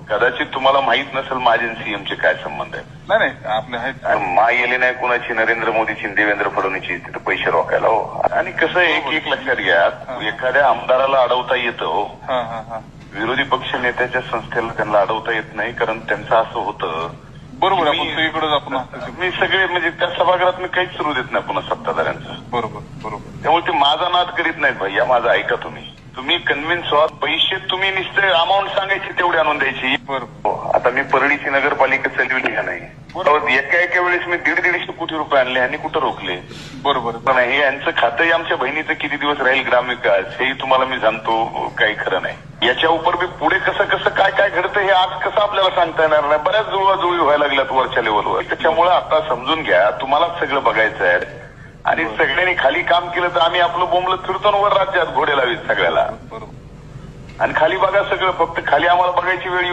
कदाचित तुम्हाला माहित नसेल माझे सीएमचे काय संबंध आहे. नाही आपले आहेत. मा येले नाही कुणाची, नरेंद्र मोदीची, देवेंद्र फडणवीसची तिथे पैसे रोखायला हो. आणि कसं एक लक्षात घ्या, एखाद्या आमदाराला अडवता येतं हो. विरोधी पक्ष नेत्याच्या संस्थेला त्यांना अडवता येत नाही, कारण त्यांचं असं होतं. बरोबर, आपण सगळीकडे आपण मी सगळे म्हणजे त्या सभागृहात मी काहीच सुरू देत नाही पुन्हा सत्ताधाऱ्यांचं. बरोबर. त्यामुळे ते माझा नाद करीत नाहीत भैया, माझा ऐका तुम्ही कन्व्हिन्स व्हा. पैसे तुम्ही नुसते अमाऊंट सांगायची तेवढी आणून द्यायची. बरोबर. आता मी परळीची नगरपालिका चालविली का नाही, एका वेळेस मी 150 कोटी रुपये आणले आणि कुठं रोखले. बरोबर. नाही, यांचं खातंही आमच्या बहिणीचं किती दिवस राहील ग्रामविकास हेही तुम्हाला मी सांगतो, काही खरं नाही. याच्या उपर बी पुढे कसं काय घडतं हे आज कसं आपल्याला सांगता येणार नाही. बऱ्याच जुळवाजुळवी व्हायला लागल्यात वरच्या लेवलवर. त्याच्यामुळे आता समजून घ्या, तुम्हालाच सगळं बघायचं आहे आणि सगळ्यांनी खाली काम केलं तर आम्ही आपलं बोंबलत फिरतो वर राज्यात घोडे लावीत सगळ्याला. बरोबर. आणि खाली बघा सगळं, फक्त खाली आम्हाला बघायची वेळ